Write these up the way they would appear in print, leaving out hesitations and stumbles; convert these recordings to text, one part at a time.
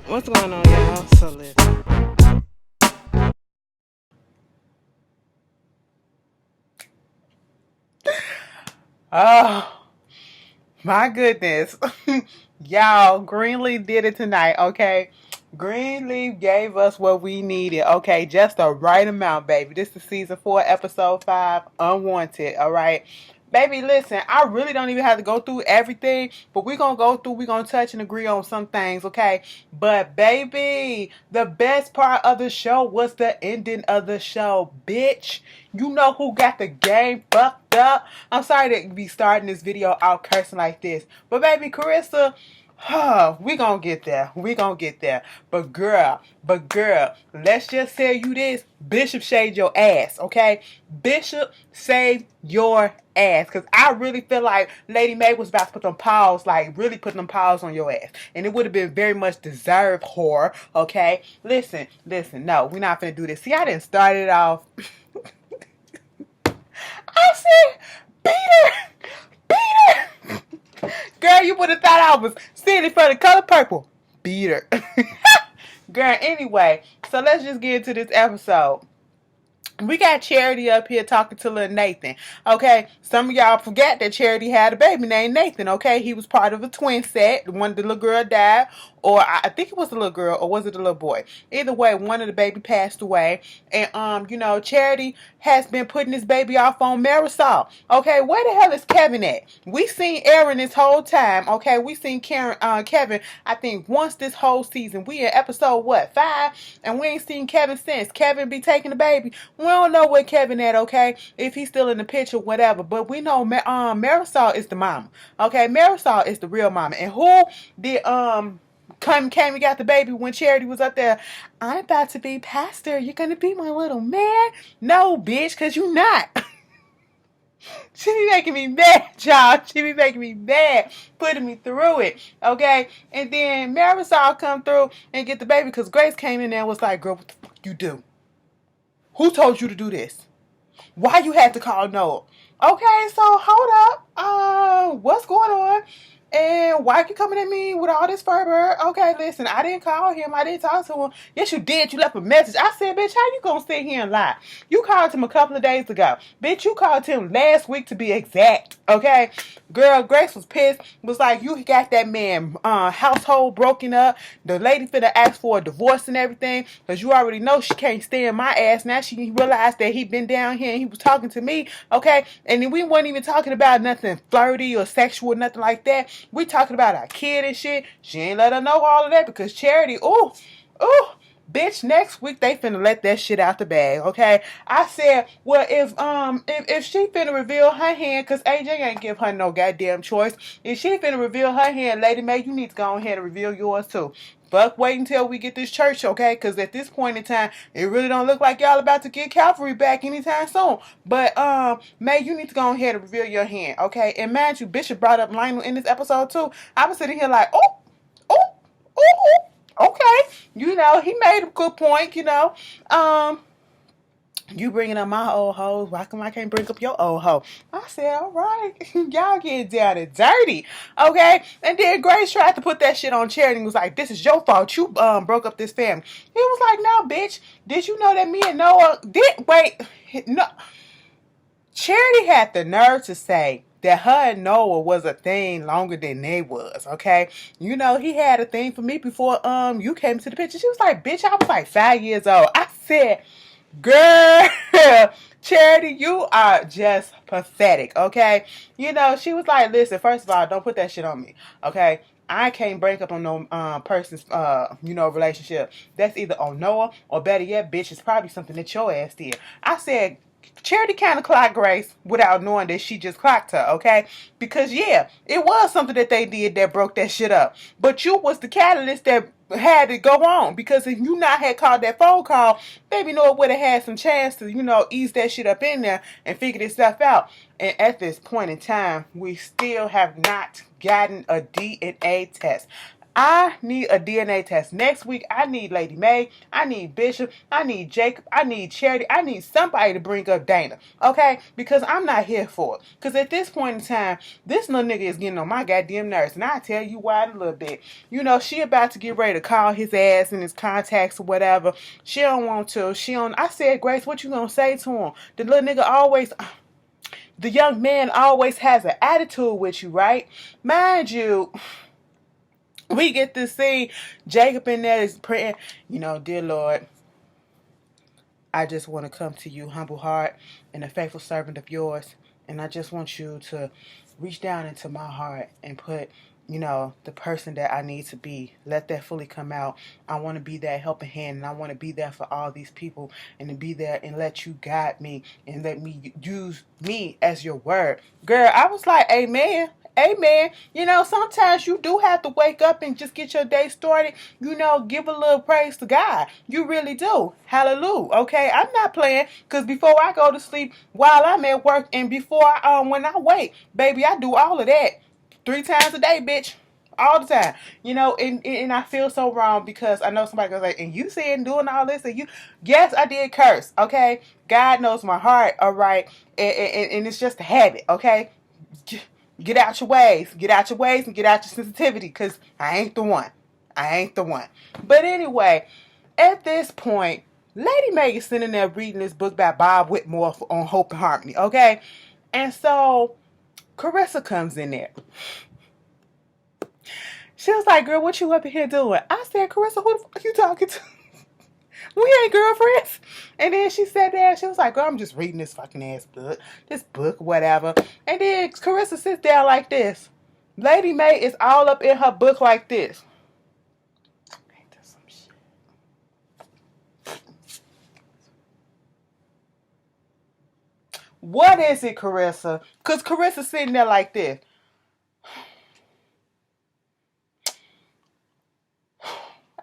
What's going on, y'all? So listen. Oh my goodness. Y'all, Greenleaf did it tonight, okay? Greenleaf gave us what we needed, okay? Just the right amount, baby. This is season 4, episode 5, Unwanted, alright? Baby, listen, I really don't even have to go through everything, but we're gonna touch and agree on some things, okay? But baby, the best part of the show was the ending of the show, bitch. You know who got the game fucked up? I'm sorry to be starting this video out cursing like this, but baby, Kerissa, we gonna get there. We gonna get there. But girl, let's just tell you this. Bishop shaved your ass, okay? Bishop saved your ass. Cause I really feel like Lady Mae was about to put them paws, like really put them paws on your ass. And it would have been very much deserved, whore, okay? Listen, no, we're not finna do this. See, I didn't start it off. I said, beat her! Beat her! Girl, you would have thought I was sitting in front of color purple. Beat her. Girl, anyway, so let's just get into this episode. We got Charity up here talking to little Nathan. Okay, some of y'all forget that Charity had a baby named Nathan. Okay, he was part of a twin set. One of the little girl died, or I think it was the little girl, or was it the little boy? Either way, one of the baby passed away, and Charity has been putting this baby off on Marisol. Okay, where the hell is Kevin at? We seen Aaron this whole time. Okay, we seen Kevin. I think once this whole season. We in episode what 5, and we ain't seen Kevin since. Kevin be taking the baby. We don't know where Kevin at, okay? If he's still in the picture, whatever. But we know Marisol is the mama. Okay, Marisol is the real mama. And who did came and got the baby when Charity was up there? I'm about to be pastor. You're gonna be my little man? No, bitch, cause you not. She be making me mad, y'all. She be making me mad, putting me through it, okay? And then Marisol come through and get the baby because Grace came in there and was like, girl, what the fuck you do? Who told you to do this? Why you had to call Noah? Okay, so hold up. What's going on? And why you coming at me with all this fervor? Okay, listen, I didn't call him. I didn't talk to him. Yes, you did. You left a message. I said, bitch, how you gonna sit here and lie? You called him a couple of days ago. Bitch, you called him last week to be exact. Okay? Girl, Grace was pissed. Was like, you got that man household broken up. The lady finna ask for a divorce and everything. Because you already know she can't stand my ass. Now she realized that he been down here and he was talking to me. Okay? And then we weren't even talking about nothing flirty or sexual, nothing like that. We talking about our kid and shit. She ain't let her know all of that because Charity, ooh, bitch, next week they finna let that shit out the bag, okay? I said, well, if she finna reveal her hand, because AJ ain't give her no goddamn choice. If she finna reveal her hand, Lady Mae, you need to go ahead and reveal yours too. Fuck, wait until we get this church, okay? Because at this point in time, it really don't look like y'all about to get Calvary back anytime soon. But, May, you need to go ahead and reveal your hand, okay? And mind you, Bishop brought up Lionel in this episode too. I was sitting here like, oh, okay. You know, he made a good point, you know. You bringing up my old hoes. Why come I can't bring up your old hoe? I said, all right. Y'all getting down and dirty. Okay? And then Grace tried to put that shit on Charity and was like, this is your fault. You broke up this family. He was like, no, bitch. Did you know that me and Noah did? Wait. No. Charity had the nerve to say that her and Noah was a thing longer than they was, okay? You know, he had a thing for me before you came to the picture. She was like, bitch, I was like 5 years old. I said, girl, Charity, you are just pathetic, okay? You know, she was like, listen, first of all, don't put that shit on me, okay? I can't break up on no person's relationship. That's either on Noah or better yet, bitch, it's probably something that your ass did. I said, Charity kind of clocked Grace without knowing that she just clocked her, okay? Because, yeah, it was something that they did that broke that shit up. But you was the catalyst that had to go on. Because if you not had called that phone call, baby Noah would have had some chance to, ease that shit up in there and figure this stuff out. And at this point in time, we still have not gotten a DNA test. I need a DNA test. Next week, I need Lady Mae. I need Bishop. I need Jacob. I need Charity. I need somebody to bring up Dana. Okay? Because I'm not here for it. Because at this point in time, this little nigga is getting on my goddamn nerves. And I'll tell you why in a little bit. You know, she about to get ready to call his ass and his contacts or whatever. She don't want to. I said, Grace, what you gonna say to him? The little nigga always... The young man always has an attitude with you, right? Mind you... We get to see Jacob in there is praying, you know, dear Lord, I just want to come to you, humble heart, and a faithful servant of yours. And I just want you to reach down into my heart and put, you know, the person that I need to be. Let that fully come out. I want to be that helping hand, and I want to be there for all these people, and to be there and let you guide me and let me use me as your word. Girl, I was like, amen. Amen. You know, sometimes you do have to wake up and just get your day started. You know, give a little praise to God. You really do. Hallelujah. Okay, I'm not playing, because before I go to sleep, while I'm at work, and before when I wake, baby, I do all of that 3 times a day, bitch. All the time. You know, and I feel so wrong, because I know somebody goes like, and you saying doing all this, and you, yes, I did curse. Okay, God knows my heart. All right, and it's just a habit. Okay. Get out your ways. Get out your ways and get out your sensitivity, because I ain't the one. I ain't the one. But anyway, at this point, Lady Mae is sitting there reading this book by Bob Whitmore on Hope and Harmony, okay? And so, Kerissa comes in there. She was like, girl, what you up in here doing? I said, Kerissa, who the fuck are you talking to? We ain't girlfriends. And then she sat there and she was like, girl, I'm just reading this fucking ass book. This book, whatever. And then Kerissa sits down like this. Lady Mae is all up in her book like this. Ain't that some shit? What is it, Kerissa? Because Carissa's sitting there like this.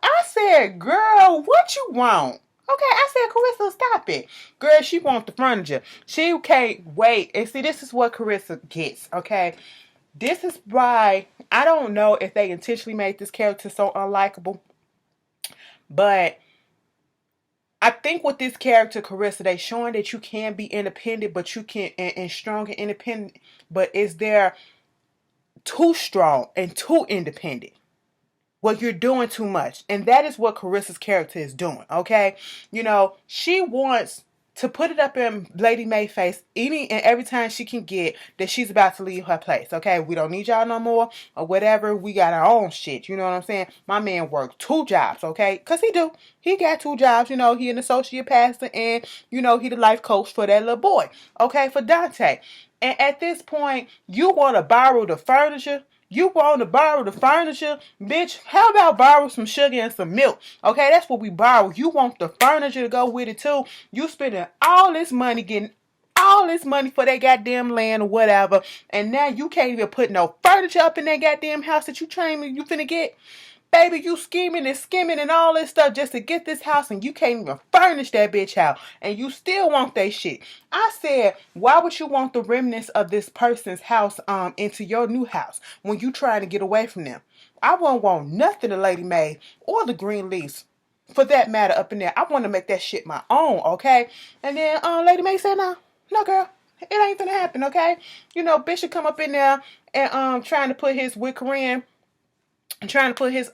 I said, girl, what you want? Okay, I said, Kerissa, stop it. Girl, she want the furniture. She can't wait. And see, this is what Kerissa gets, okay? This is why, I don't know if they intentionally made this character so unlikable, but I think with this character, Kerissa, they showing that you can be independent, but you can, and strong and independent, but is there too strong and too independent? Well, you're doing too much. And that is what Carissa's character is doing, okay? You know, she wants to put it up in Lady Mae's face any and every time she can get that she's about to leave her place, okay? We don't need y'all no more or whatever. We got our own shit, you know what I'm saying? My man worked 2 jobs, okay? Because he do. He got 2 jobs, you know. He an associate pastor and, you know, he the life coach for that little boy, okay, for Dante. And at this point, you want to borrow the furniture? You want to borrow the furniture? Bitch, how about borrow some sugar and some milk? Okay, that's what we borrow. You want the furniture to go with it too. You spending all this money getting all this money for that goddamn land or whatever. And now you can't even put no furniture up in that goddamn house that you finna get. Baby, you scheming and skimming and all this stuff just to get this house, and you can't even furnish that bitch out, and you still want that shit. I said, why would you want the remnants of this person's house into your new house when you trying to get away from them? I won't want nothing to Lady Mae or the Greenleaf, for that matter, up in there. I want to make that shit my own, okay? And then Lady Mae said, no girl, it ain't gonna happen, okay? You know, Bishop come up in there and trying to put his with Korean, trying to put his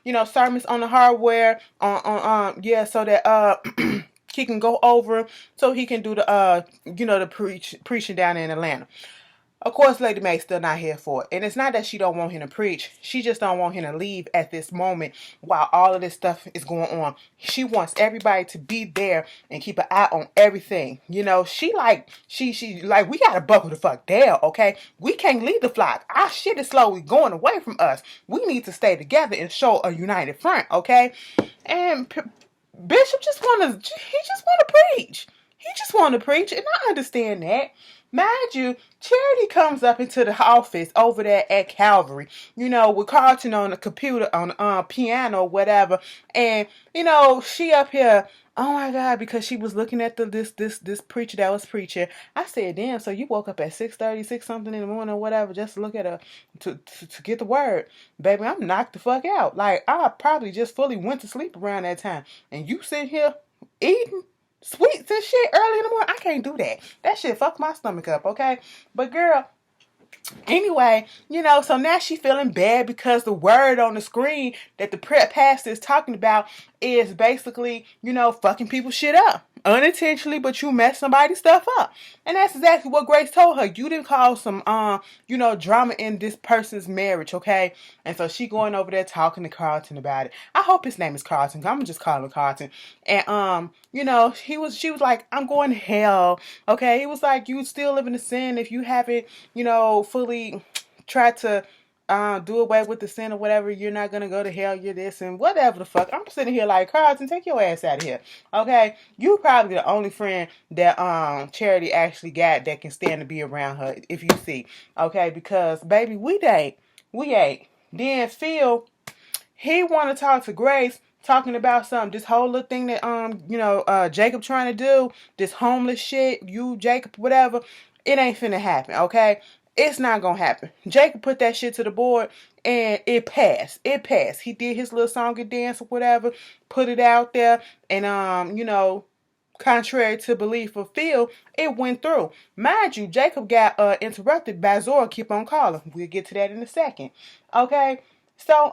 you know, sermons on the hardware yeah, so that he can go over, so he can do the you know, the preaching down in Atlanta. Of course, Lady Mae's still not here for it. And it's not that she don't want him to preach. She just don't want him to leave at this moment while all of this stuff is going on. She wants everybody to be there and keep an eye on everything. You know, she like, we gotta buckle the fuck down, okay? We can't leave the flock. Our shit is slowly going away from us. We need to stay together and show a united front, okay? And Bishop just wanna preach. He just want to preach, and I understand that. Mind you, Charity comes up into the office over there at Calvary, with Carlton on the computer, on the piano, whatever. And, she up here, oh my God, because she was looking at this preacher that was preaching. I said, damn, so you woke up at 6:30, 6 something in the morning or whatever, just to look at her, to get the word. Baby, I'm knocked the fuck out. Like, I probably just fully went to sleep around that time. And you sit here eating sweets and shit early in the morning. I can't do that. That shit fucked my stomach up, okay? But girl, anyway, so now she feeling bad because the word on the screen that the pastor is talking about is basically, fucking people shit up. Unintentionally, but you mess somebody's stuff up. And that's exactly what Grace told her. You didn't cause some, drama in this person's marriage, okay? And so she going over there talking to Carlton about it. I hope his name is Carlton. I'm gonna just call him Carlton. And, she was like, I'm going to hell, okay? He was like, you still live in the sin if you haven't, fully tried to do away with the sin or whatever. You're not gonna go to hell. You're this and whatever the fuck. I'm sitting here like, Carlton, take your ass out of here, okay? You probably the only friend that Charity actually got that can stand to be around her, if you see, okay? Because baby, we ain't. Then Phil, he want to talk to Grace, talking about something. This whole little thing that Jacob trying to do, this homeless shit. Jacob, whatever. It ain't finna happen, okay? It's not gonna happen. Jacob put that shit to the board and it passed. He did his little song and dance or whatever, put it out there, and contrary to belief of Phil, it went through. Mind you, Jacob got interrupted by Zora keep on calling. We'll get to that in a second. Okay? So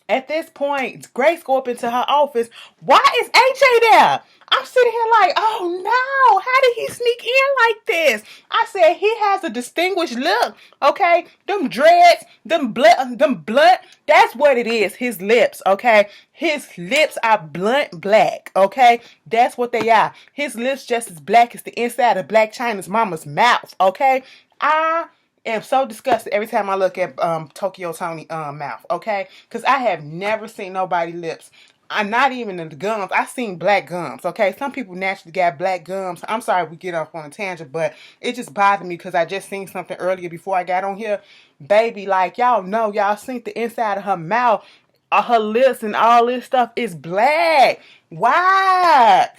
at this point, Grace go up into her office. Why is AJ there? I'm sitting here like, oh no, how did he sneak in like this? I said, he has a distinguished look, okay? Them dreads, them blunt, that's what it is, his lips, okay? His lips are blunt black, okay? That's what they are. His lips just as black as the inside of Black China's mama's mouth, okay? I am so disgusted every time I look at Tokyo Tony mouth, okay? Because I have never seen nobody lips. I'm not even in the gums. I seen black gums, okay? Some people naturally got black gums. I'm sorry we get off on a tangent, but it just bothered me because I just seen something earlier before I got on here. Baby, like, y'all know, y'all seen the inside of her mouth, her lips and all this stuff is black. Why?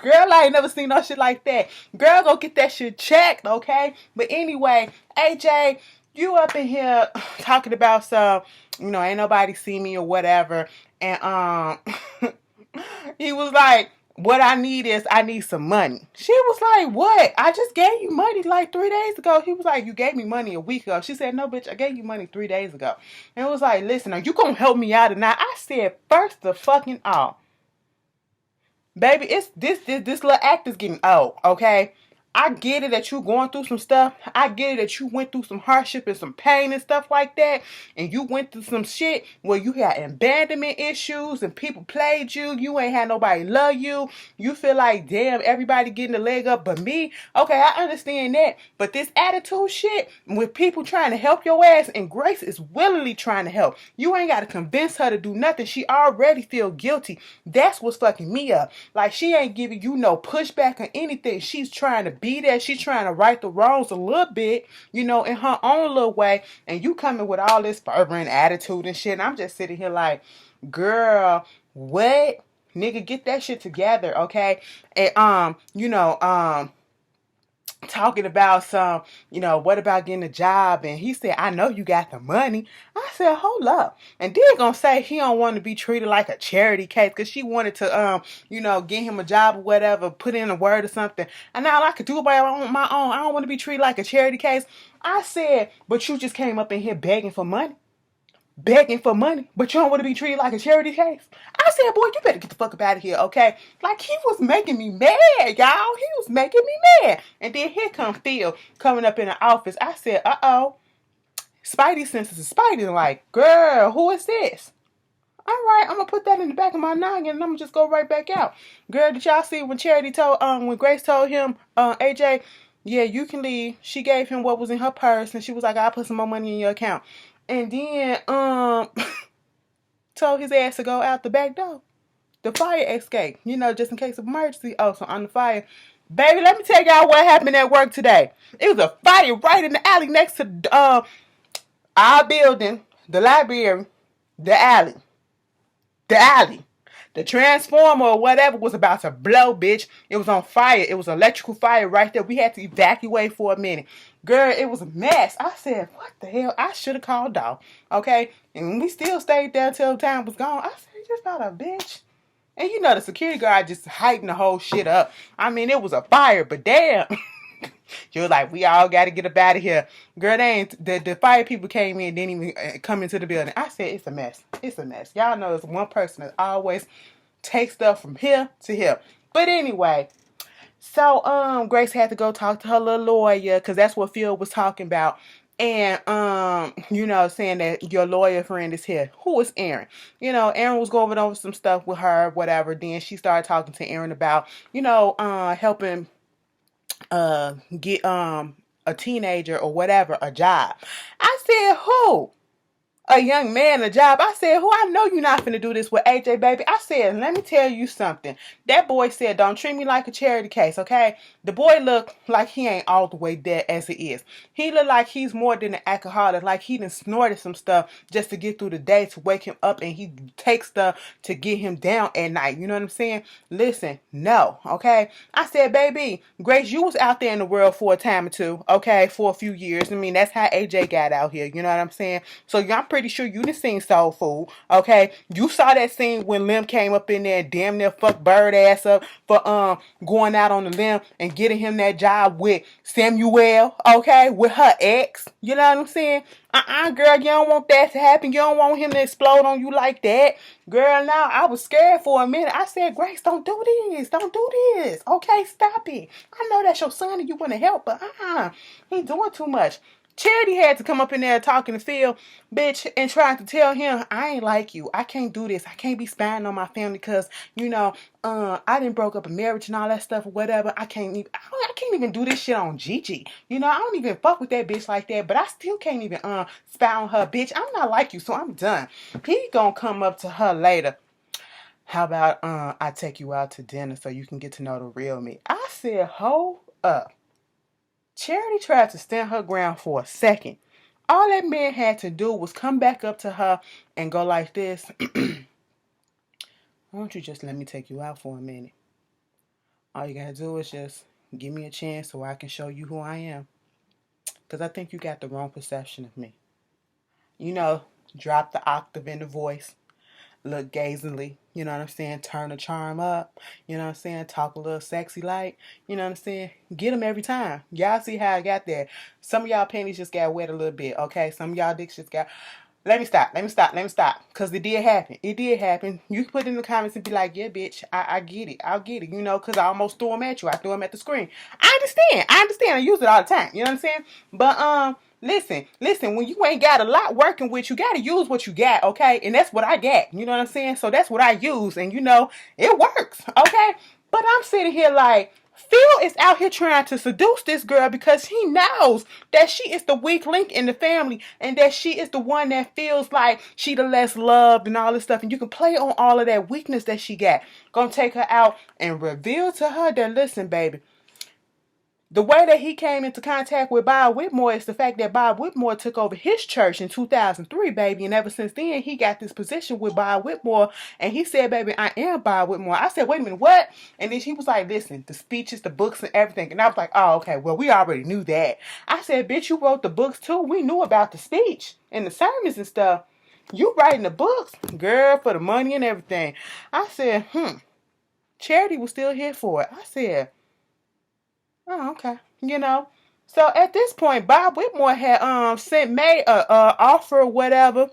Girl, I ain't never seen no shit like that. Girl, go get that shit checked, okay? But anyway, AJ, you up in here talking about some, ain't nobody see me or whatever. And he was like, what I need some money. She was like, what? I just gave you money like 3 days ago. He was like, you gave me money a week ago. She said, no, bitch, I gave you money 3 days ago. And it was like, listen, are you gonna help me out or not? I said, first of fucking all, baby, it's this little act is getting old, okay? I get it that you going through some stuff. I get it that you went through some hardship and some pain and stuff like that. And you went through some shit where you had abandonment issues and people played you. You ain't had nobody love you. You feel like, damn, everybody getting a leg up but me. Okay, I understand that. But this attitude shit with people trying to help your ass, and Grace is willingly trying to help. You ain't got to convince her to do nothing. She already feel guilty. That's what's fucking me up. Like, she ain't giving you no pushback or anything. She's trying to be there. She's trying to right the wrongs a little bit, in her own little way. And you coming with all this fervent attitude and shit. And I'm just sitting here like, girl, what? Nigga, get that shit together, okay? And, talking about some, what about getting a job? And he said, I know you got the money. I said, hold up. And then gonna say he don't want to be treated like a charity case because she wanted to, get him a job or whatever, put in a word or something. And now I could do it on my own. I don't want to be treated like a charity case. I said, but you just came up in here begging for money. But you don't want to be treated like a charity case. I said, boy, you better get the fuck up out of here, okay? Like, he was making me mad, y'all. He was making me mad. And then here come Phil coming up in the office. I said, uh-oh. Spidey senses is Spidey. Like, girl, who is this? All right, I'm going to put that in the back of my noggin and I'm going to just go right back out. Girl, did y'all see when when Grace told him, AJ, yeah, you can leave. She gave him what was in her purse and she was like, I'll put some more money in your account. And then, told his ass to go out the back door. The fire escape, just in case of emergency. Oh, so on the fire, Baby, let me tell y'all what happened at work today. It was a fire right in the alley next to our building, the library, the alley. The alley. The transformer or whatever was about to blow, bitch. It was on fire. It was electrical fire right there. We had to evacuate for a minute. Girl, it was a mess. I said, what the hell? I should have called dog. Okay? And we still stayed there until time was gone. I said, just about a bitch. And you know the security guard just hyping the whole shit up. I mean, it was a fire, but damn. She was like, we all got to get up out of here. Girl, they ain't, the fire people came in, didn't even come into the building. I said, it's a mess. It's a mess. Y'all know it's one person that always takes stuff from here to here. But anyway, so Grace had to go talk to her little lawyer because that's what Phil was talking about. And, you know, saying that your lawyer friend is here. Who is Aaron? You know, Aaron was going over some stuff with her, whatever. Then she started talking to Aaron about, you know, helping get a teenager or whatever a job. I said, who? A young man a job. I said, who? I know you're not finna do this with AJ, baby. I said, let me tell you something. That boy said, don't treat me like a charity case, okay? The boy look like he ain't all the way there as it is. He look like he's more than an alcoholic, like he done snorted some stuff just to get through the day to wake him up, and he takes stuff to get him down at night. You know what I'm saying? Listen, no, okay? I said, baby, Grace, you was out there in the world for a time or two, okay? For a few years. I mean, that's how AJ got out here. You know what I'm saying? So I'm pretty sure you done seen Soul Food, okay? You saw that scene when Lim came up in there and damn near fucked Bird ass up for going out on the limb and getting him that job with Samuel, okay? With her ex. You know what I'm saying? Girl, you don't want that to happen. You don't want him to explode on you like that. Girl, now I was scared for a minute. I said, Grace, don't do this. Don't do this. Okay, stop it. I know that's your son and you want to help, but he doing too much. Charity had to come up in there talking to Phil, bitch, and trying to tell him, I ain't like you. I can't do this. I can't be spying on my family because, you know, I didn't broke up a marriage and all that stuff or whatever. I can't even do this shit on Gigi. You know, I don't even fuck with that bitch like that, but I still can't even spy on her, bitch. I'm not like you, so I'm done. He gonna come up to her later. How about I take you out to dinner so you can get to know the real me? I said, hold up. Charity tried to stand her ground for a second. All that man had to do was come back up to her and go like this. Why don't you just let me take you out for a minute? All you gotta do is just give me a chance so I can show you who I am. Because I think you got the wrong perception of me. You know, drop the octave in the voice. Look gazingly, you know what I'm saying? Turn the charm up, you know what I'm saying? Talk a little sexy like, you know what I'm saying? Get them every time. Y'all see how I got there. Some of y'all panties just got wet a little bit, okay? Some of y'all dicks just got... Let me stop. Because it did happen. It did happen. You can put it in the comments and be like, yeah, bitch, I get it. I'll get it, you know, because I almost threw them at you. I threw them at the screen. I understand. I use it all the time. You know what I'm saying? But, listen, when you ain't got a lot working with, you got to use what you got, okay? And that's what I got. You know what I'm saying? So that's what I use. And, you know, it works, okay? But I'm sitting here like, Phil is out here trying to seduce this girl because he knows that she is the weak link in the family and that she is the one that feels like she the less loved and all this stuff. And you can play on all of that weakness that she got. Gonna take her out and reveal to her that, listen, baby, the way that he came into contact with Bob Whitmore is the fact that Bob Whitmore took over his church in 2003, baby. And ever since then, he got this position with Bob Whitmore. And he said, baby, I am Bob Whitmore. I said, wait a minute, what? And then she was like, listen, the speeches, the books, and everything. And I was like, oh, okay, well, we already knew that. I said, bitch, you wrote the books too. We knew about the speech and the sermons and stuff. You writing the books, girl, for the money and everything. I said, Charity was still here for it. I said, oh, okay. You know. So at this point, Bob Whitmore had sent Mae a offer or whatever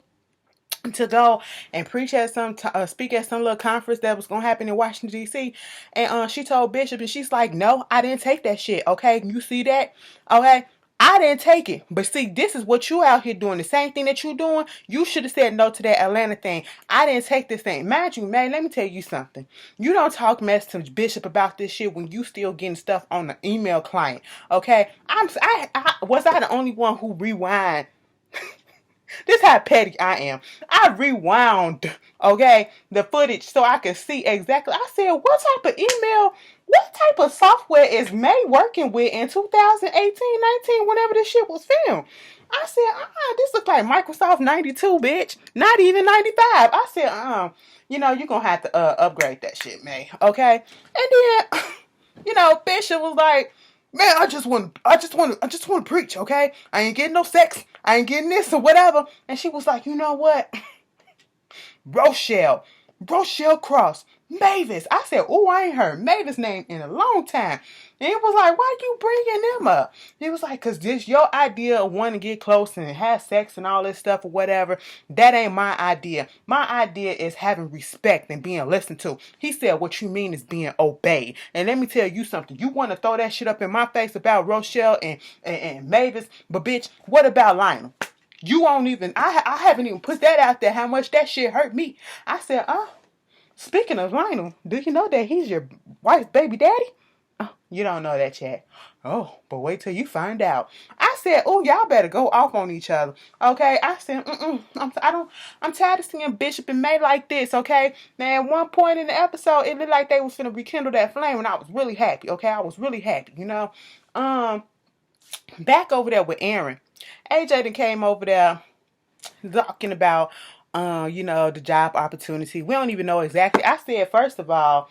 to go and preach at some speak at some little conference that was gonna happen in Washington D.C. And she told Bishop, and she's like, no, I didn't take that shit. Okay, you see that? Okay. I didn't take it. But see, this is what you out here doing. The same thing that you doing. You should have said no to that Atlanta thing. I didn't take this thing. Mind you, man, let me tell you something. You don't talk mess to Bishop about this shit when you still getting stuff on the email client. Okay? Was I the only one who rewind This how petty I am. I rewound, okay, the footage so I could see exactly. I said, what type of email, what type of software is Mae working with in 2018, 19, whenever this shit was filmed? I said, this looks like Microsoft 92, bitch. Not even 95. I said, you're gonna have to upgrade that shit, Mae. Okay? And then, Bishop was like, man, I just want to preach, okay? I ain't getting no sex. I ain't getting this or whatever. And she was like, you know what? Rochelle Cross, Mavis. I said, oh, I ain't heard Mavis' name in a long time. And it was like, why you bringing them up? He was like, because this your idea of wanting to get close and have sex and all this stuff or whatever. That ain't my idea. My idea is having respect and being listened to. He said, what you mean is being obeyed. And let me tell you something. You want to throw that shit up in my face about Rochelle and Mavis, but bitch, what about Lionel? You won't even, I haven't even put that out there, how much that shit hurt me. I said, speaking of Lionel, do you know that he's your wife's baby daddy? Oh, you don't know that yet. Oh, but wait till you find out. I said, oh, y'all better go off on each other. Okay, I said, I'm tired of seeing Bishop and Mae like this, okay? Now, at one point in the episode, it looked like they was finna rekindle that flame, and I was really happy, okay? I was really happy, Back over there with Aaron. AJ then came over there talking about, the job opportunity. We don't even know exactly. I said, first of all,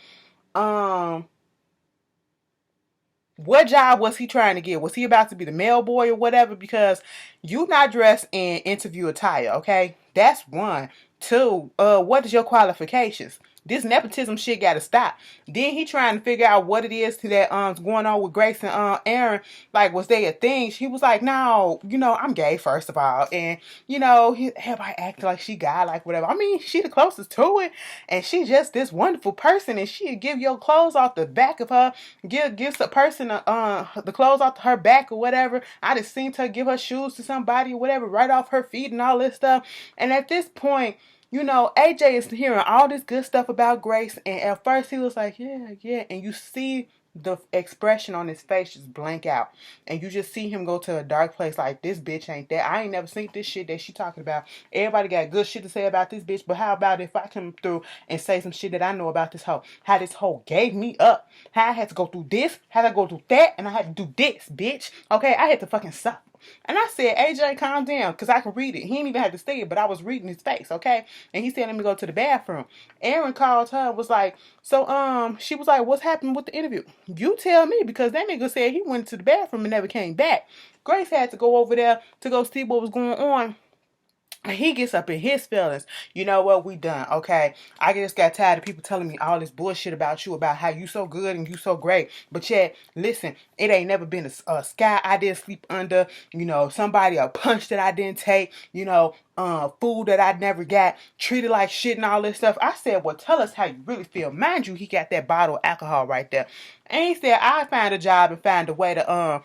what job was he trying to get? Was he about to be the mail boy or whatever? Because you not dressed in interview attire, okay? That's one. Two, what is your qualifications? This nepotism shit gotta stop. Then he trying to figure out what it is that's going on with Grace and Aaron. Like, was they a thing? She was like, no, I'm gay, first of all. And, everybody acting like she guy, like whatever. I mean, she the closest to it. And she just this wonderful person. And she'd give your clothes off the back of her. Gives a person the clothes off her back or whatever. I just seen her give her shoes to somebody or whatever, right off her feet and all this stuff. And at this point, AJ is hearing all this good stuff about Grace, and at first he was like, yeah, and you see the expression on his face just blank out, and you just see him go to a dark place like, this bitch ain't that. I ain't never seen this shit that she talking about. Everybody got good shit to say about this bitch, but how about if I come through and say some shit that I know about this hoe? How this hoe gave me up, how I had to go through this, how I go through that, and I had to do this, bitch. Okay, I had to fucking suffer. And I said, AJ, calm down, because I can read it. He didn't even have to say it, but I was reading his face, okay? And he said, let me go to the bathroom. Aaron called her and was like, so, she was like, what's happening with the interview? You tell me, because that nigga said he went to the bathroom and never came back. Grace had to go over there to go see what was going on. He gets up in his feelings. You know what? We done. Okay. I just got tired of people telling me all this bullshit about you, about how you so good and you so great. But yet, listen, it ain't never been a sky I didn't sleep under. Somebody a punch that I didn't take. Food that I never got. Treated like shit and all this stuff. I said, well, tell us how you really feel. Mind you, he got that bottle of alcohol right there. And he said, I find a job and find a way to,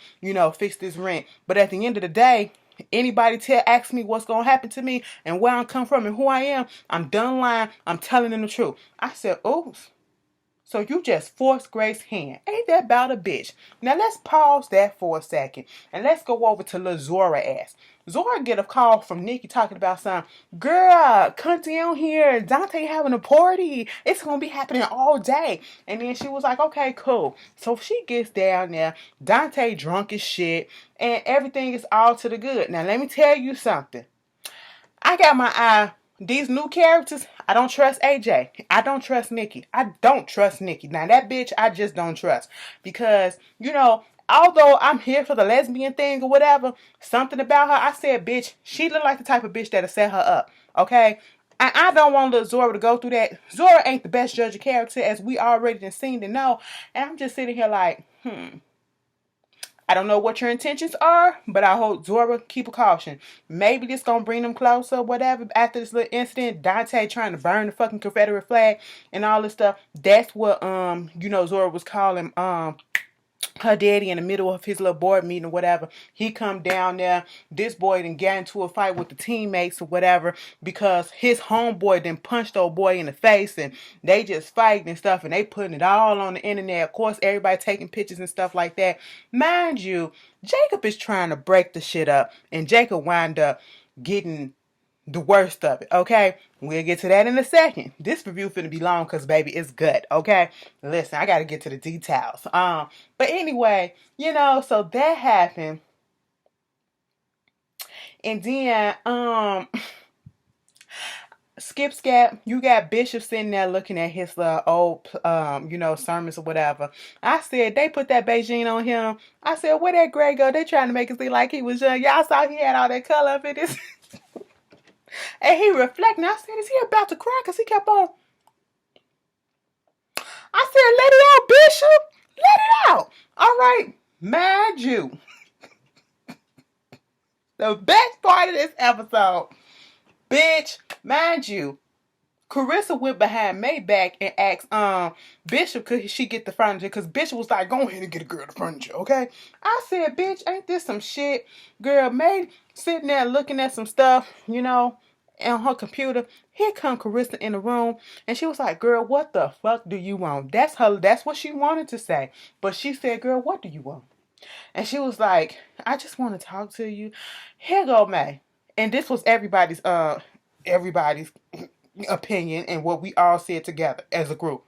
fix this rent. But at the end of the day, anybody ask me what's gonna happen to me and where I'm come from and who I am, I'm done lying. I'm telling them the truth. I said, oops. So you just forced Grace's hand. Ain't that about a bitch? Now let's pause that for a second and let's go over to Lil Zora ass. Zora get a call from Nikki talking about something. Girl, come down here. Dante having a party. It's going to be happening all day. And then she was like, okay, cool. So she gets down there. Dante drunk as shit. And everything is all to the good. Now, let me tell you something. I got my eye. These new characters, I don't trust AJ. I don't trust Nikki. I don't trust Nikki. Now, that bitch, I just don't trust. Because, although I'm here for the lesbian thing or whatever, something about her, I said, bitch, she look like the type of bitch that'll set her up, okay? I don't want little Zora to go through that. Zora ain't the best judge of character, as we already seen to know. And I'm just sitting here like, I don't know what your intentions are, but I hope Zora keep a caution. Maybe this gonna bring them closer, whatever. After this little incident, Dante trying to burn the fucking Confederate flag and all this stuff. That's what Zora was calling her daddy in the middle of his little board meeting or whatever. He come down there. This boy done got into a fight with the teammates or whatever because his homeboy done punched old boy in the face and they just fighting and stuff and they putting it all on the internet. Of course, everybody taking pictures and stuff like that. Mind you, Jacob is trying to break the shit up and Jacob wind up getting the worst of it, okay? We'll get to that in a second. This review finna be long because, baby, it's good, okay? Listen, I gotta get to the details. But anyway, so that happened. And then, Skip Scap, you got Bishop sitting there looking at his old, sermons or whatever. I said, they put that Beijing on him. I said, where that gray go? They trying to make it seem like he was young. Y'all saw he had all that color up in his... And he reflecting. I said, is he about to cry? Because he kept on... I said, let it out, Bishop. Let it out. All right. Mind you, the best part of this episode, bitch, mind you, Kerissa went behind Mae back and asked Bishop could she get the furniture, because Bishop was like, go ahead and get a girl the furniture, okay? I said, bitch, ain't this some shit? Girl, Mae sitting there looking at some stuff, on her computer. Here come Kerissa in the room, and she was like, girl, what the fuck do you want? That's what she wanted to say. But she said, girl, what do you want? And she was like, I just want to talk to you. Here go Mae. And this was everybody's opinion and what we all said together as a group.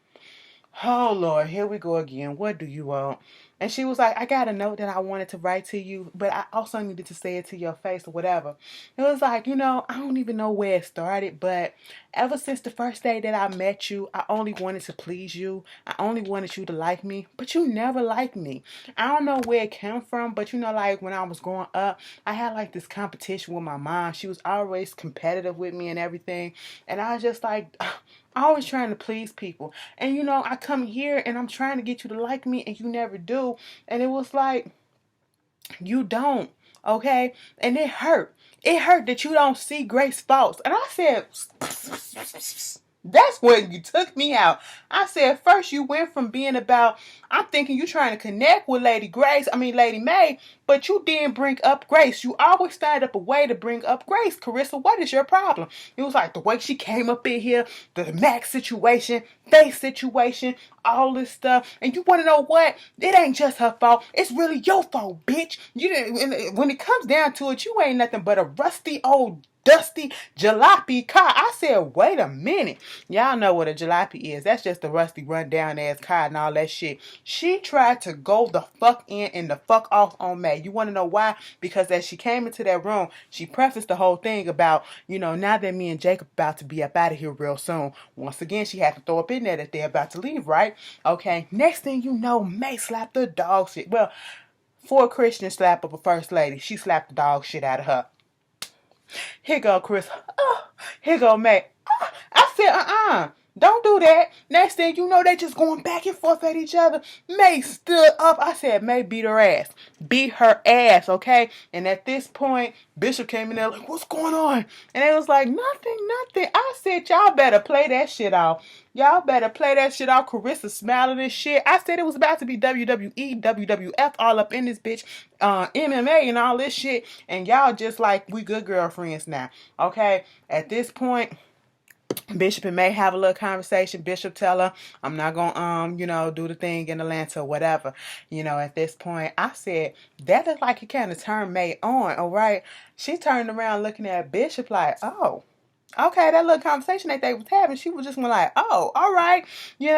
Oh Lord, here we go again. What do you want? And she was like, I got a note that I wanted to write to you, but I also needed to say it to your face or whatever. It was like, I don't even know where it started, but ever since the first day that I met you, I only wanted to please you. I only wanted you to like me, but you never liked me. I don't know where it came from, but like when I was growing up, I had like this competition with my mom. She was always competitive with me and everything. And I was just like, always trying to please people. And I come here and I'm trying to get you to like me and you never do. And it was like, you don't, okay? And it hurt. It hurt that you don't see Grace's faults. And I said, that's when you took me out. I said, first you went from being about, I'm thinking you trying to connect with Lady Mae, but you didn't bring up Grace. You always started up a way to bring up Grace. Kerissa, what is your problem? It was like the way she came up in here, the Max situation, Faith situation, all this stuff. And you want to know what? It ain't just her fault. It's really your fault, bitch. When it comes down to it, you ain't nothing but a rusty old dusty jalopy car. I said, wait a minute. Y'all know what a jalopy is. That's just a rusty rundown ass car and all that shit. She tried to go the fuck in and the fuck off on Mae. You want to know why? Because as she came into that room, she prefaced the whole thing about, now that me and Jacob about to be up out of here real soon. Once again, she had to throw up in there that they're about to leave, right? Okay. Next thing you know, Mae slapped the dog shit. Well, for a Christian slap up a first lady, she slapped the dog shit out of her. Here go Chris. Here go Mae. I said, don't do that. Next thing you know, they just going back and forth at each other. Mae stood up. I said, Mae beat her ass. Beat her ass, okay? And at this point, Bishop came in there like, what's going on? And it was like, nothing. I said, y'all better play that shit off. Y'all better play that shit off. Kerissa smiling and shit. I said it was about to be WWE, WWF all up in this bitch. MMA and all this shit. And y'all just like, we good girlfriends now. Okay? At this point, Bishop and Mae have a little conversation. Bishop tell her, I'm not gonna do the thing in Atlanta or whatever. At this point, I said, that looked like it kind of turned Mae on, all right? She turned around looking at Bishop like, oh, okay, that little conversation that they was having, she was just like, oh, all right, and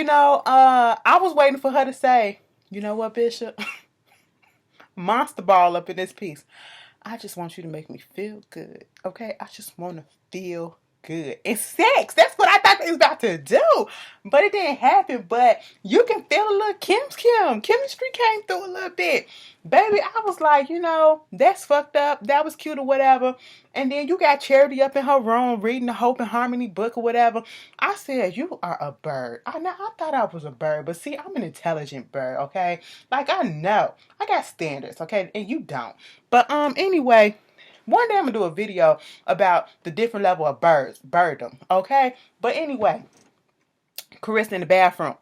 I was waiting for her to say, you know what, Bishop? Monster ball up in this piece. I just want you to make me feel good, okay? I just want to feel good. It's sex. That's what I thought they was about to do. But it didn't happen. But you can feel a little chemistry came through a little bit. Baby, I was like, that's fucked up. That was cute or whatever. And then you got Charity up in her room reading the Hope and Harmony book or whatever. I said, you are a bird. I thought I was a bird. But see, I'm an intelligent bird, okay? Like, I know. I got standards, okay? And you don't. But anyway, one day I'm going to do a video about the different level of birddom, okay? But anyway, Kerissa in the bathroom.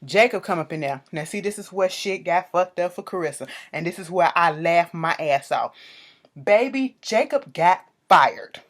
Jacob come up in there. Now, see, this is where shit got fucked up for Kerissa. And this is where I laughed my ass off. Baby, Jacob got fired.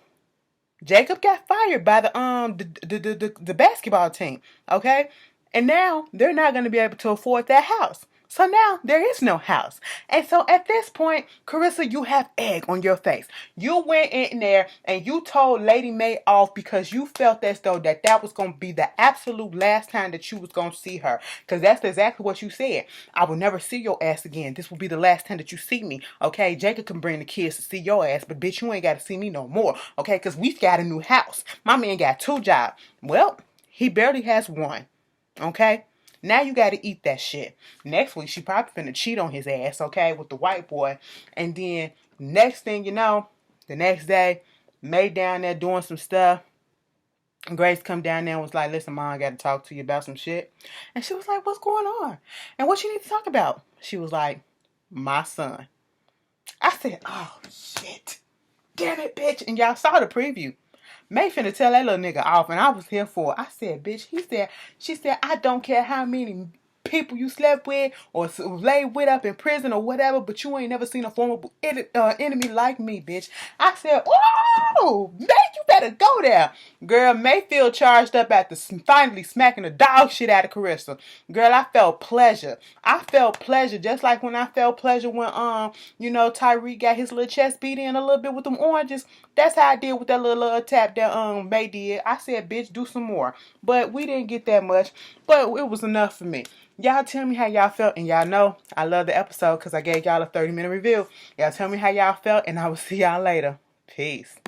Jacob got fired by the basketball team, okay? And now they're not going to be able to afford that house. So now there is no house. And so at this point, Kerissa, you have egg on your face. You went in there and you told Lady Mae off because you felt as though that was going to be the absolute last time that you was going to see her. Because that's exactly what you said. I will never see your ass again. This will be the last time that you see me. Okay, Jacob can bring the kids to see your ass, but bitch, you ain't got to see me no more. Okay, because we've got a new house. My man got 2 jobs. Well, he barely has 1. Okay? Now you got to eat that shit. Next week, she probably finna cheat on his ass, okay, with the white boy. And then, next thing you know, the next day, Mae down there doing some stuff. Grace come down there and was like, listen, Mom, I got to talk to you about some shit. And she was like, what's going on? And what you need to talk about? She was like, my son. I said, oh, shit. Damn it, bitch. And y'all saw the preview. Mae finna tell that little nigga off, and I was here for it. I said, bitch, she said, I don't care how many people you slept with or laid with up in prison or whatever, but you ain't never seen a formidable enemy like me, bitch. I said, oh, Mae, you better go there. Girl, Mae feel charged up after finally smacking the dog shit out of Kerissa. Girl, I felt pleasure. I felt pleasure just like when I felt pleasure when, Tyreek got his little chest beat in a little bit with them oranges. That's how I did with that little tap that Mae did. I said, bitch, do some more. But we didn't get that much. But it was enough for me. Y'all tell me how y'all felt. And y'all know I love the episode because I gave y'all a 30-minute review. Y'all tell me how y'all felt. And I will see y'all later. Peace.